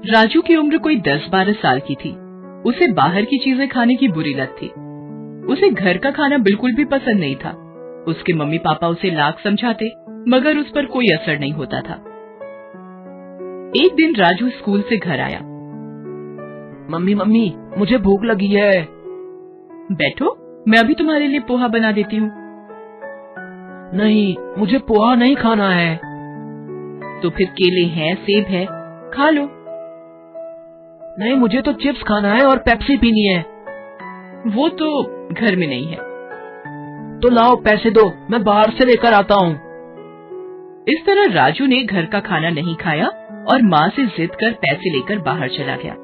राजू की उम्र कोई 10-12 साल की थी। उसे बाहर की चीजें खाने की बुरी लत थी। उसे घर का खाना बिल्कुल भी पसंद नहीं था। उसके मम्मी पापा उसे लाख समझाते मगर उस पर कोई असर नहीं होता था। एक दिन राजू स्कूल से घर आया। मम्मी मम्मी, मुझे भूख लगी है। बैठो, मैं अभी तुम्हारे लिए पोहा बना देती हूँ। नहीं, मुझे पोहा नहीं खाना है। तो फिर केले हैं, सेब है, खा लो। नहीं, मुझे तो चिप्स खाना है और पेप्सी पीनी है। वो तो घर में नहीं है। तो लाओ पैसे दो, मैं बाहर से लेकर आता हूँ। इस तरह राजू ने घर का खाना नहीं खाया और माँ से जिद कर पैसे लेकर बाहर चला गया।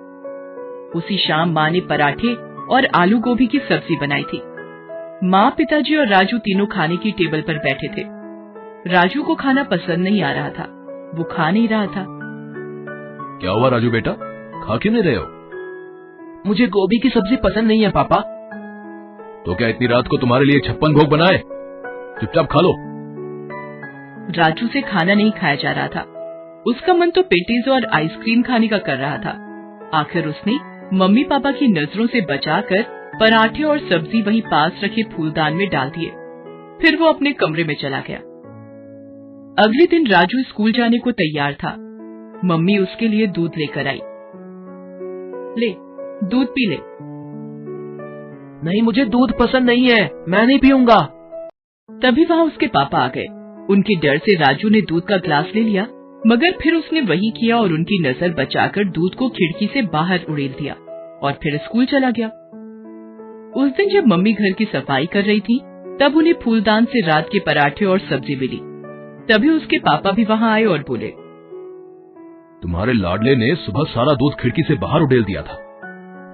उसी शाम माँ ने पराठे और आलू गोभी की सब्जी बनाई थी। माँ, पिताजी और राजू तीनों खाने की टेबल पर बैठे थे। राजू को खाना पसंद नहीं आ रहा था। वो खा नहीं रहा था। क्या हुआ राजू बेटा, खा क्यों नहीं रहे हो? मुझे गोभी की सब्जी पसंद नहीं है पापा। तो क्या इतनी रात को तुम्हारे लिए 56 भोग बनाए? चुपचाप खा लो। राजू से खाना नहीं खाया जा रहा था। उसका मन तो पेटीज और आइसक्रीम खाने का कर रहा था। आखिर उसने मम्मी पापा की नजरों से बचाकर पराठे और सब्जी वहीं पास रखे फूलदान में डाल दिए। फिर वो अपने कमरे में चला गया। अगले दिन राजू स्कूल जाने को तैयार था। मम्मी उसके लिए दूध लेकर आई। ले, दूध पी ले। नहीं, मुझे दूध पसंद नहीं है, मैं नहीं पीऊंगा। तभी वहाँ उसके पापा आ गए। उनके डर से राजू ने दूध का ग्लास ले लिया, मगर फिर उसने वही किया और उनकी नजर बचाकर दूध को खिड़की से बाहर उड़ेल दिया और फिर स्कूल चला गया। उस दिन जब मम्मी घर की सफाई कर रही थी, तब उन्हें फूलदान से रात के पराठे और सब्जी मिली। तभी उसके पापा भी वहाँ आए और बोले, तुम्हारे लाडले ने सुबह सारा दूध खिड़की से बाहर उड़ेल दिया था।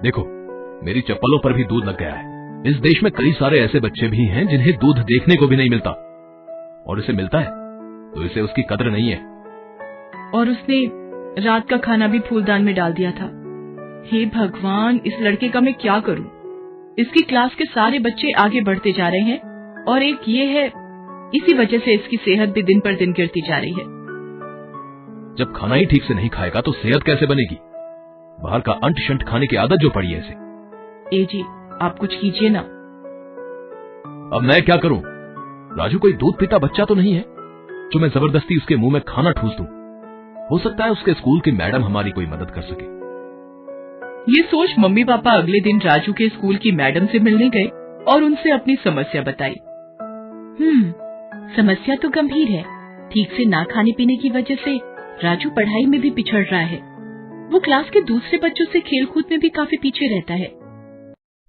देखो, मेरी चप्पलों पर भी दूध लग गया है। इस देश में कई सारे ऐसे बच्चे भी हैं जिन्हें दूध देखने को भी नहीं मिलता, और इसे मिलता है तो इसे उसकी कद्र नहीं है। और उसने रात का खाना भी फूलदान में डाल दिया था। हे भगवान, इस लड़के का मैं क्या करूं? इसकी क्लास के सारे बच्चे आगे बढ़ते जा रहे हैं और एक ये है, इसी वजह से इसकी सेहत भी दिन पर दिन गिरती जा रही है। जब खाना ही ठीक से नहीं खाएगा तो सेहत कैसे बनेगी? बाहर का अंट शंट खाने की आदत जो पड़ी है इसे। ए जी, आप कुछ कीजिए ना। अब मैं क्या करूं? राजू कोई दूध पीता बच्चा तो नहीं है जो मैं जबरदस्ती उसके मुंह में खाना ठूस दूं। हो सकता है उसके स्कूल की मैडम हमारी कोई मदद कर सके। ये सोच मम्मी पापा अगले दिन राजू के स्कूल की मैडम से मिलने गए और उनसे अपनी समस्या बताई। समस्या तो गंभीर है। ठीक से ना खाने पीने की वजह से राजू पढ़ाई में भी पिछड़ रहा है। वो क्लास के दूसरे बच्चों से खेलकूद में भी काफी पीछे रहता है।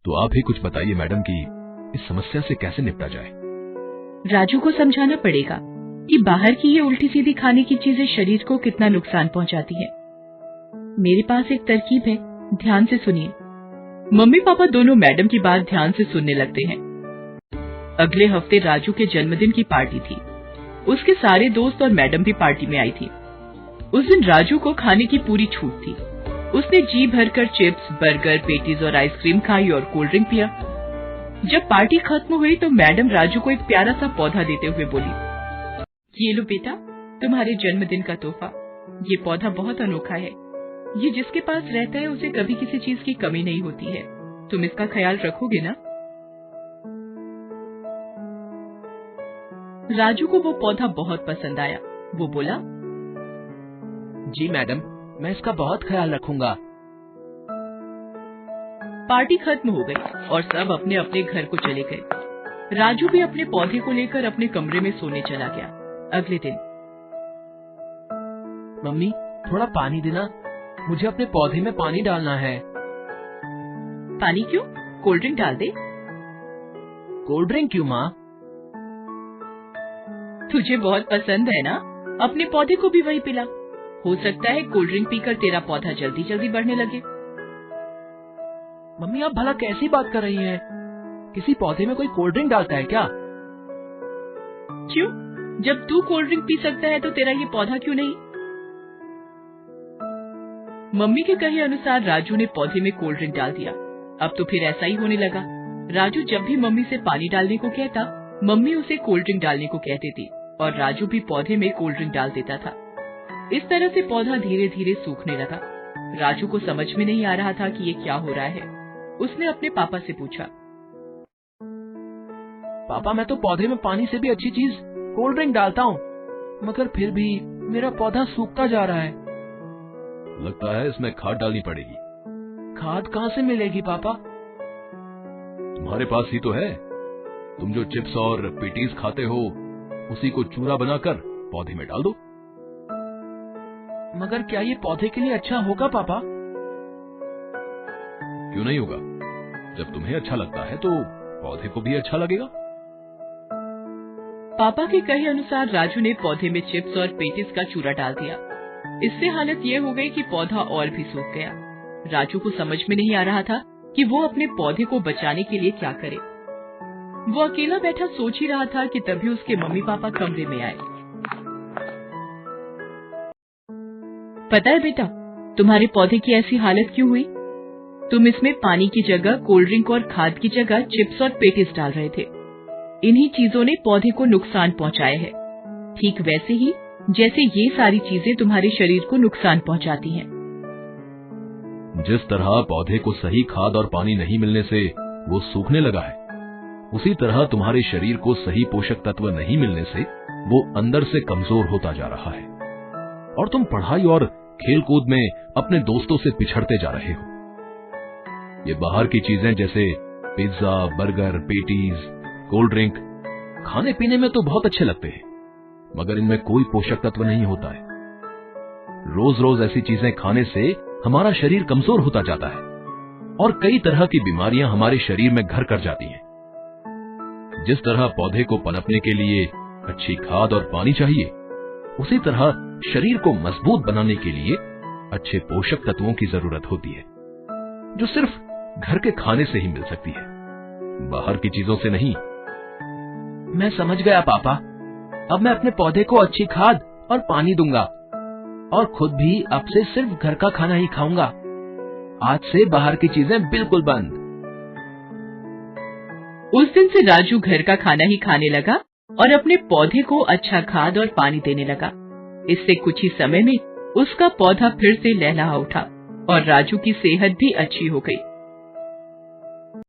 तो आप ही कुछ बताइए मैडम कि इस समस्या से कैसे निपटा जाए। राजू को समझाना पड़ेगा कि बाहर की ये उल्टी सीधी खाने की चीजें शरीर को कितना नुकसान पहुंचाती है। मेरे पास एक तरकीब है, ध्यान से सुनिए। मम्मी पापा दोनों मैडम की बात ध्यान से सुनने लगते हैं। अगले हफ्ते राजू के जन्मदिन की पार्टी थी। उसके सारे दोस्त और मैडम भी पार्टी में आई थी। उस दिन राजू को खाने की पूरी छूट थी। उसने जी भरकर चिप्स, बर्गर, पेटीज और आइसक्रीम खाई और कोल्ड ड्रिंक पिया। जब पार्टी खत्म हुई तो मैडम राजू को एक प्यारा सा पौधा देते हुए बोली, ये लो बेटा, तुम्हारे जन्मदिन का तोहफा। ये पौधा बहुत अनोखा है। ये जिसके पास रहता है उसे कभी किसी चीज की कमी नहीं होती है। तुम इसका ख्याल रखोगे ना? राजू को वो पौधा बहुत पसंद आया। वो बोला, जी मैडम, मैं इसका बहुत ख्याल रखूंगा। पार्टी खत्म हो गई और सब अपने अपने घर को चले गए। राजू भी अपने पौधे को लेकर अपने कमरे में सोने चला गया। अगले दिन, मम्मी, थोड़ा पानी देना, मुझे अपने पौधे में पानी डालना है। पानी क्यों? कोल्ड ड्रिंक डाल दे। कोल्ड ड्रिंक क्यों माँ? तुझे बहुत पसंद है ना, अपने पौधे को भी वही पिला। हो सकता है कोल्ड ड्रिंक पीकर तेरा पौधा जल्दी जल्दी बढ़ने लगे। मम्मी, आप भला कैसी बात कर रही हैं? किसी पौधे में कोई कोल्ड ड्रिंक डालता है क्या? क्यों? जब तू कोल्ड ड्रिंक पी सकता है तो तेरा ये पौधा क्यों नहीं? मम्मी के कहे अनुसार राजू ने पौधे में कोल्ड ड्रिंक डाल दिया। अब तो फिर ऐसा ही होने लगा। राजू जब भी मम्मी से पानी डालने को कहता, मम्मी उसे कोल्ड ड्रिंक डालने को कहती थी और राजू भी पौधे में कोल्ड ड्रिंक डाल देता था। इस तरह से पौधा धीरे धीरे सूखने लगा। राजू को समझ में नहीं आ रहा था कि ये क्या हो रहा है। उसने अपने पापा से पूछा, पापा मैं तो पौधे में पानी से भी अच्छी चीज कोल्ड ड्रिंक डालता हूँ, मगर फिर भी मेरा पौधा सूखता जा रहा है। लगता है इसमें खाद डालनी पड़ेगी। खाद कहाँ से मिलेगी पापा? तुम्हारे पास ही तो है। तुम जो चिप्स और पेटीज खाते हो उसी को चूरा बनाकर पौधे में डाल दो। मगर क्या ये पौधे के लिए अच्छा होगा पापा? क्यों नहीं होगा? जब तुम्हें अच्छा लगता है तो पौधे को भी अच्छा लगेगा। पापा के कहे अनुसार राजू ने पौधे में चिप्स और पेटिस का चूरा डाल दिया। इससे हालत ये हो गई कि पौधा और भी सूख गया। राजू को समझ में नहीं आ रहा था कि वो अपने पौधे को बचाने के लिए क्या करे। वो अकेला बैठा सोच ही रहा था कि तभी उसके मम्मी पापा कमरे में आए। पता है बेटा, तुम्हारे पौधे की ऐसी हालत क्यों हुई? तुम इसमें पानी की जगह कोल्ड ड्रिंक और खाद की जगह चिप्स और पेटिस डाल रहे थे। इन्हीं चीजों ने पौधे को नुकसान पहुंचाया है, ठीक वैसे ही जैसे ये सारी चीजें तुम्हारे शरीर को नुकसान पहुंचाती हैं। जिस तरह पौधे को सही खाद और पानी नहीं मिलने से वो सूखने लगा है, उसी तरह तुम्हारे शरीर को सही पोषक तत्व नहीं मिलने से वो अंदर से कमजोर होता जा रहा है और तुम पढ़ाई और खेलकूद में अपने दोस्तों से पिछड़ते जा रहे हो। ये बाहर की चीजें जैसे pizza, burger, patties, cold drink खाने पीने में तो बहुत अच्छे लगते हैं, मगर इनमें कोई पोषक तत्व नहीं होता है। रोज रोज ऐसी चीजें खाने से हमारा शरीर कमजोर होता जाता है और कई तरह की बीमारियां हमारे शरीर में घर कर जाती हैं। जिस तरह पौधे को पनपने के लिए अच्छी खाद और पानी चाहिए, उसी तरह शरीर को मजबूत बनाने के लिए अच्छे पोषक तत्वों की जरूरत होती है, जो सिर्फ घर के खाने से ही मिल सकती है, बाहर की चीजों से नहीं। मैं समझ गया पापा। अब मैं अपने पौधे को अच्छी खाद और पानी दूंगा और खुद भी अब से सिर्फ घर का खाना ही खाऊंगा। आज से बाहर की चीजें बिल्कुल बंद। उस दिन से राजू घर का खाना ही खाने लगा और अपने पौधे को अच्छा खाद और पानी देने लगा। इससे कुछ ही समय में उसका पौधा फिर से लहलहा उठा और राजू की सेहत भी अच्छी हो गई।